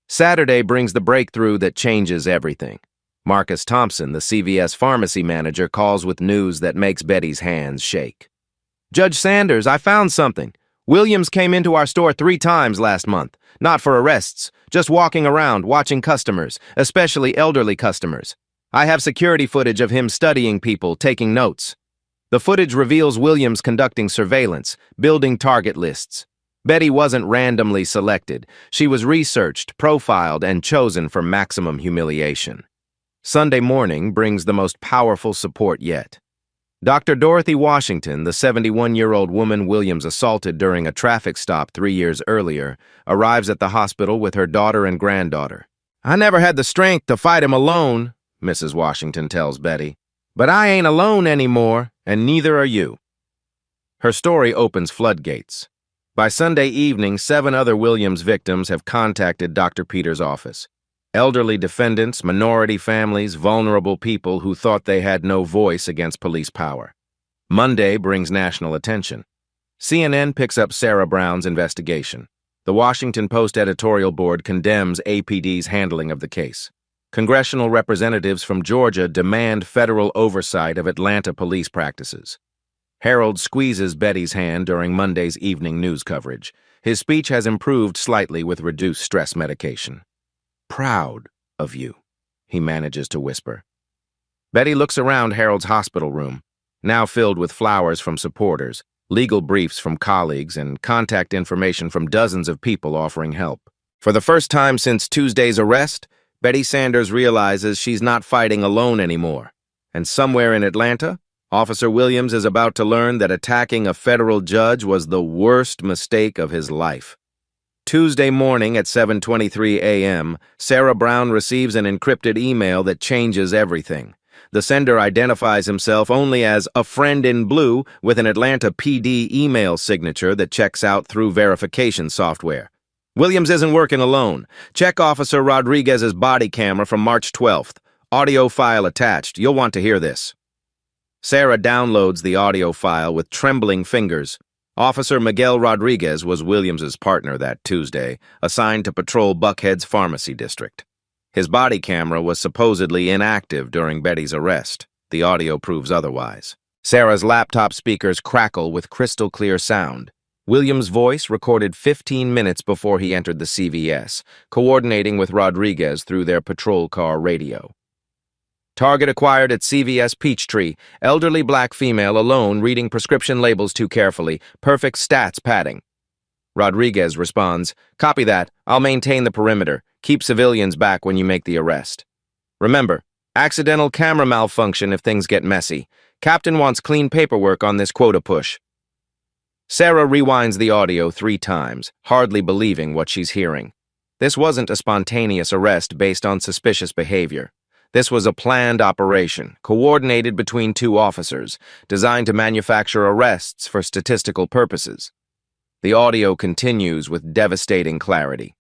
Saturday brings the breakthrough that changes everything. Marcus Thompson, the CVS pharmacy manager, calls with news that makes Betty's hands shake. Judge Sanders, I found something. Williams came into our store 3 times last month, not for arrests, just walking around, watching customers, especially elderly customers. I have security footage of him studying people, taking notes. The footage reveals Williams conducting surveillance, building target lists. Betty wasn't randomly selected. She was researched, profiled, and chosen for maximum humiliation. Sunday morning brings the most powerful support yet. Dr. Dorothy Washington, the 71-year-old woman Williams assaulted during a traffic stop 3 years earlier, arrives at the hospital with her daughter and granddaughter. I never had the strength to fight him alone, Mrs. Washington tells Betty. But I ain't alone anymore, and neither are you. Her story opens floodgates. By Sunday evening, 7 other Williams victims have contacted Dr. Peters' office. Elderly defendants, minority families, vulnerable people who thought they had no voice against police power. Monday brings national attention. CNN picks up Sarah Brown's investigation. The Washington Post editorial board condemns APD's handling of the case. Congressional representatives from Georgia demand federal oversight of Atlanta police practices. Harold squeezes Betty's hand during Monday's evening news coverage. His speech has improved slightly with reduced stress medication. Proud of you, he manages to whisper. Betty looks around Harold's hospital room, now filled with flowers from supporters, legal briefs from colleagues, and contact information from dozens of people offering help. For the first time since Tuesday's arrest, Betty Sanders realizes she's not fighting alone anymore. And somewhere in Atlanta, Officer Williams is about to learn that attacking a federal judge was the worst mistake of his life. Tuesday morning at 7:23 a.m., Sarah Brown receives an encrypted email that changes everything. The sender identifies himself only as a friend in blue with an Atlanta PD email signature that checks out through verification software. Williams isn't working alone. Check Officer Rodriguez's body camera from March 12th. Audio file attached. You'll want to hear this. Sarah downloads the audio file with trembling fingers. Officer Miguel Rodriguez was Williams's partner that Tuesday, assigned to patrol Buckhead's pharmacy district. His body camera was supposedly inactive during Betty's arrest. The audio proves otherwise. Sarah's laptop speakers crackle with crystal clear sound. Williams' voice recorded 15 minutes before he entered the CVS, coordinating with Rodriguez through their patrol car radio. Target acquired at CVS Peachtree. Elderly black female alone reading prescription labels too carefully. Perfect stats padding. Rodriguez responds, Copy that. I'll maintain the perimeter. Keep civilians back when you make the arrest. Remember, accidental camera malfunction if things get messy. Captain wants clean paperwork on this quota push. Sarah rewinds the audio 3 times, hardly believing what she's hearing. This wasn't a spontaneous arrest based on suspicious behavior. This was a planned operation, coordinated between 2 officers, designed to manufacture arrests for statistical purposes. The audio continues with devastating clarity.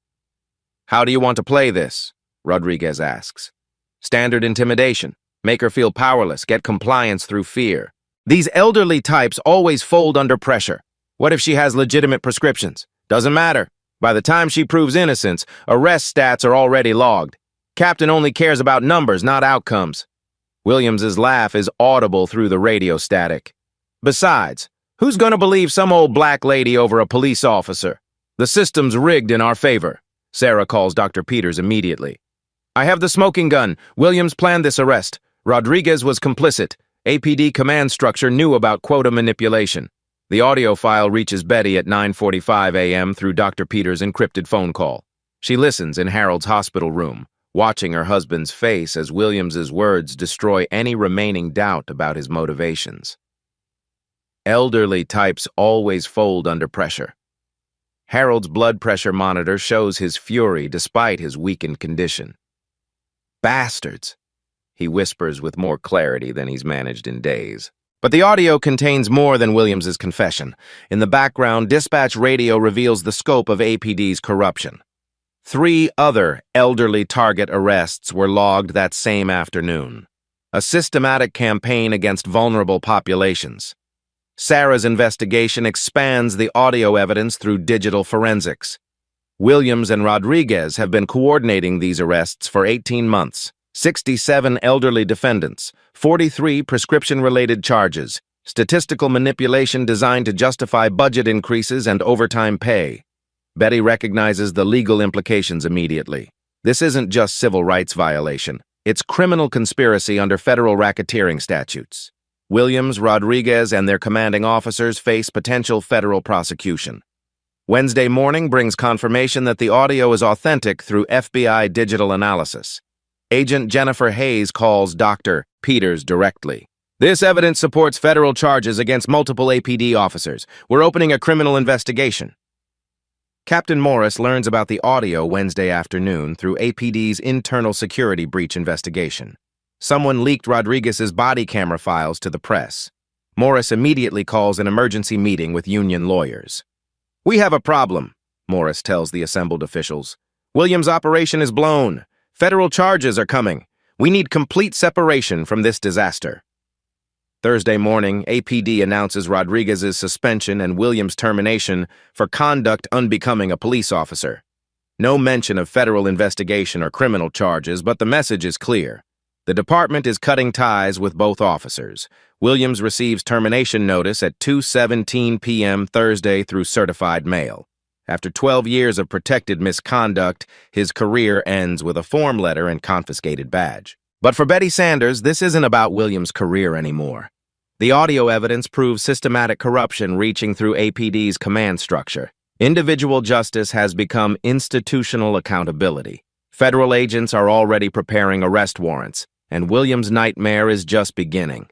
How do you want to play this? Rodriguez asks. Standard intimidation. Make her feel powerless, get compliance through fear. These elderly types always fold under pressure. What if she has legitimate prescriptions? Doesn't matter. By the time she proves innocence, arrest stats are already logged. Captain only cares about numbers, not outcomes. Williams's laugh is audible through the radio static. Besides, who's gonna believe some old black lady over a police officer? The system's rigged in our favor. Sarah calls Dr. Peters immediately. I have the smoking gun. Williams planned this arrest. Rodriguez was complicit. APD command structure knew about quota manipulation. The audio file reaches Betty at 9:45 a.m. through Dr. Peters' encrypted phone call. She listens in Harold's hospital room, watching her husband's face as Williams's words destroy any remaining doubt about his motivations. Elderly types always fold under pressure. Harold's blood pressure monitor shows his fury despite his weakened condition. Bastards, he whispers with more clarity than he's managed in days. But the audio contains more than Williams's confession. In the background, dispatch radio reveals the scope of APD's corruption. 3 other elderly target arrests were logged that same afternoon. A systematic campaign against vulnerable populations. Sarah's investigation expands the audio evidence through digital forensics. Williams and Rodriguez have been coordinating these arrests for 18 months. 67 elderly defendants, 43 prescription-related charges, statistical manipulation designed to justify budget increases and overtime pay. Betty recognizes the legal implications immediately. This isn't just civil rights violation. It's criminal conspiracy under federal racketeering statutes. Williams, Rodriguez, and their commanding officers face potential federal prosecution. Wednesday morning brings confirmation that the audio is authentic through FBI digital analysis. Agent Jennifer Hayes calls Dr. Peters directly. This evidence supports federal charges against multiple APD officers. We're opening a criminal investigation. Captain Morris learns about the audio Wednesday afternoon through APD's internal security breach investigation. Someone leaked Rodriguez's body camera files to the press. Morris immediately calls an emergency meeting with union lawyers. We have a problem, Morris tells the assembled officials. Williams' operation is blown. Federal charges are coming. We need complete separation from this disaster. Thursday morning, APD announces Rodriguez's suspension and Williams' termination for conduct unbecoming a police officer. No mention of federal investigation or criminal charges, but the message is clear. The department is cutting ties with both officers. Williams receives termination notice at 2:17 p.m. Thursday through certified mail. After 12 years of protected misconduct, his career ends with a form letter and confiscated badge. But for Betty Sanders, this isn't about Williams' career anymore. The audio evidence proves systematic corruption reaching through APD's command structure. Individual justice has become institutional accountability. Federal agents are already preparing arrest warrants, and Williams' nightmare is just beginning.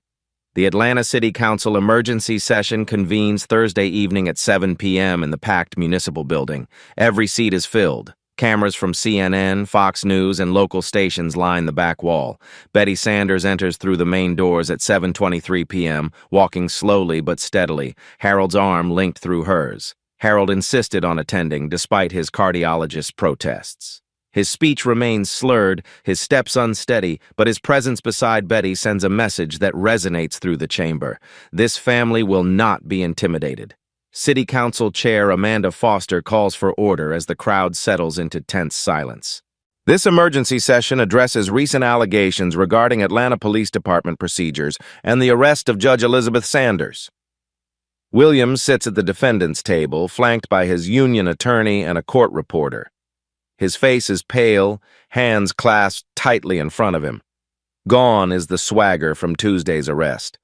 The Atlanta City Council emergency session convenes Thursday evening at 7 p.m. in the packed municipal building. Every seat is filled. Cameras from CNN, Fox News, and local stations line the back wall. Betty Sanders enters through the main doors at 7:23 p.m., walking slowly but steadily, Harold's arm linked through hers. Harold insisted on attending despite his cardiologist's protests. His speech remains slurred, his steps unsteady, but his presence beside Betty sends a message that resonates through the chamber. This family will not be intimidated. City Council Chair Amanda Foster calls for order as the crowd settles into tense silence. This emergency session addresses recent allegations regarding Atlanta Police Department procedures and the arrest of Judge Elizabeth Sanders. Williams sits at the defendant's table, flanked by his union attorney and a court reporter. His face is pale, hands clasped tightly in front of him. Gone is the swagger from Tuesday's arrest.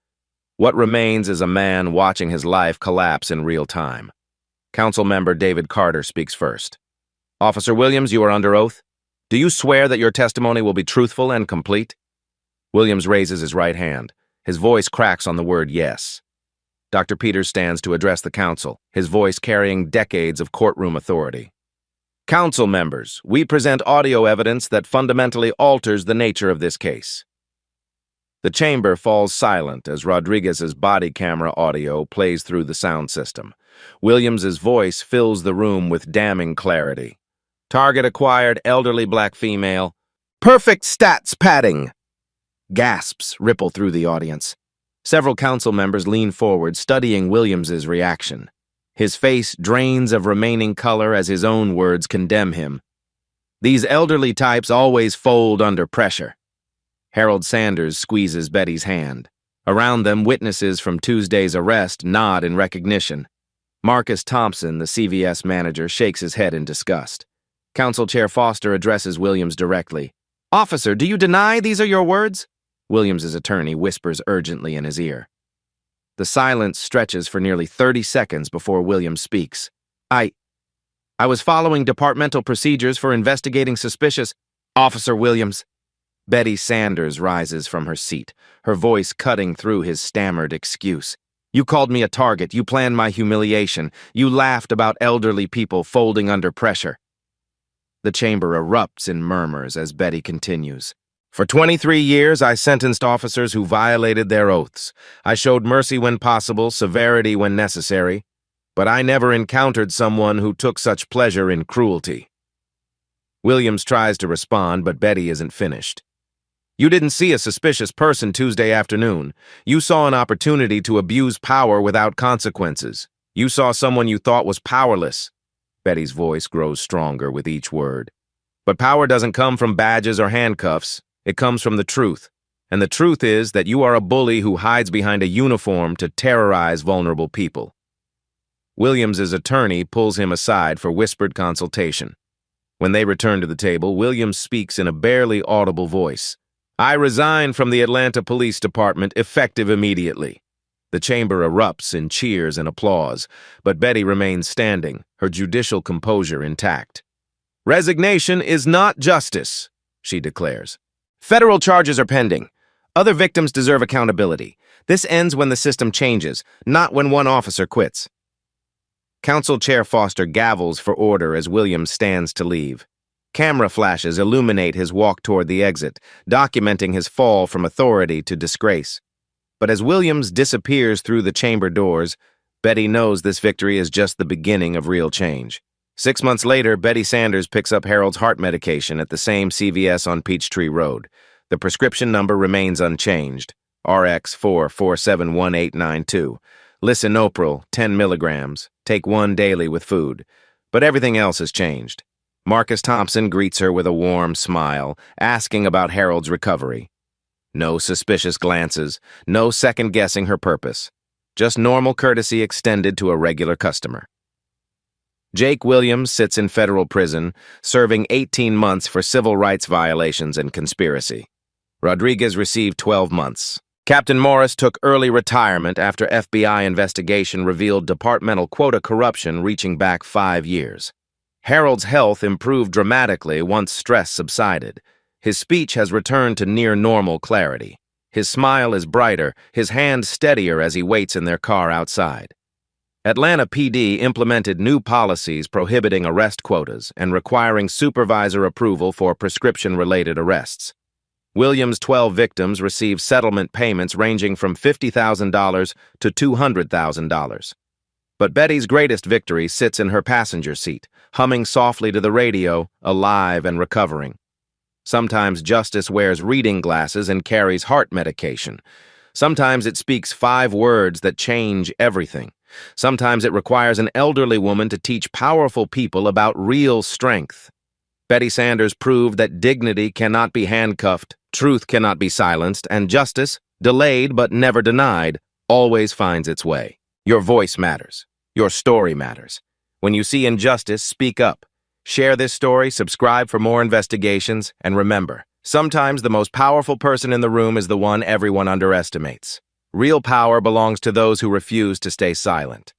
What remains is a man watching his life collapse in real time. Council member David Carter speaks first. Officer Williams, you are under oath. Do you swear that your testimony will be truthful and complete? Williams raises his right hand. His voice cracks on the word yes. Dr. Peters stands to address the council, his voice carrying decades of courtroom authority. Council members, we present audio evidence that fundamentally alters the nature of this case. The chamber falls silent as Rodriguez's body camera audio plays through the sound system. Williams's voice fills the room with damning clarity. Target acquired, elderly black female. Perfect stats padding! Gasps ripple through the audience. Several council members lean forward, studying Williams's reaction. His face drains of remaining color as his own words condemn him. These elderly types always fold under pressure. Harold Sanders squeezes Betty's hand. Around them, witnesses from Tuesday's arrest nod in recognition. Marcus Thompson, the CVS manager, shakes his head in disgust. Council Chair Foster addresses Williams directly. "Officer, do you deny these are your words?" Williams's attorney whispers urgently in his ear. The silence stretches for nearly 30 seconds before Williams speaks. I was following departmental procedures for investigating suspicious..." "Officer Williams." Betty Sanders rises from her seat, her voice cutting through his stammered excuse. "You called me a target. You planned my humiliation. You laughed about elderly people folding under pressure." The chamber erupts in murmurs as Betty continues. "For 23 years, I sentenced officers who violated their oaths. I showed mercy when possible, severity when necessary. But I never encountered someone who took such pleasure in cruelty." Williams tries to respond, but Betty isn't finished. "You didn't see a suspicious person Tuesday afternoon. You saw an opportunity to abuse power without consequences. You saw someone you thought was powerless." Betty's voice grows stronger with each word. "But power doesn't come from badges or handcuffs. It comes from the truth. And the truth is that you are a bully who hides behind a uniform to terrorize vulnerable people." Williams's attorney pulls him aside for whispered consultation. When they return to the table, Williams speaks in a barely audible voice. "I resign from the Atlanta Police Department effective immediately." The chamber erupts in cheers and applause, but Betty remains standing, her judicial composure intact. "Resignation is not justice," she declares. "Federal charges are pending. Other victims deserve accountability. This ends when the system changes, not when one officer quits." Council Chair Foster gavels for order as Williams stands to leave. Camera flashes illuminate his walk toward the exit, documenting his fall from authority to disgrace. But as Williams disappears through the chamber doors, Betty knows this victory is just the beginning of real change. 6 months later, Betty Sanders picks up Harold's heart medication at the same CVS on Peachtree Road. The prescription number remains unchanged, RX4471892. Lisinopril, 10 milligrams. Take 1 daily with food. But everything else has changed. Marcus Thompson greets her with a warm smile, asking about Harold's recovery. No suspicious glances, no second-guessing her purpose. Just normal courtesy extended to a regular customer. Jake Williams sits in federal prison, serving 18 months for civil rights violations and conspiracy. Rodriguez received 12 months. Captain Morris took early retirement after FBI investigation revealed departmental quota corruption reaching back 5 years. Harold's health improved dramatically once stress subsided. His speech has returned to near-normal clarity. His smile is brighter, his hand steadier as he waits in their car outside. Atlanta PD implemented new policies prohibiting arrest quotas and requiring supervisor approval for prescription-related arrests. Williams' 12 victims received settlement payments ranging from $50,000 to $200,000. But Betty's greatest victory sits in her passenger seat, humming softly to the radio, alive and recovering. Sometimes justice wears reading glasses and carries heart medication. Sometimes it speaks 5 words that change everything. Sometimes it requires an elderly woman to teach powerful people about real strength. Betty Sanders proved that dignity cannot be handcuffed, truth cannot be silenced, and justice, delayed but never denied, always finds its way. Your voice matters. Your story matters. When you see injustice, speak up. Share this story, subscribe for more investigations, and remember, sometimes the most powerful person in the room is the one everyone underestimates. Real power belongs to those who refuse to stay silent.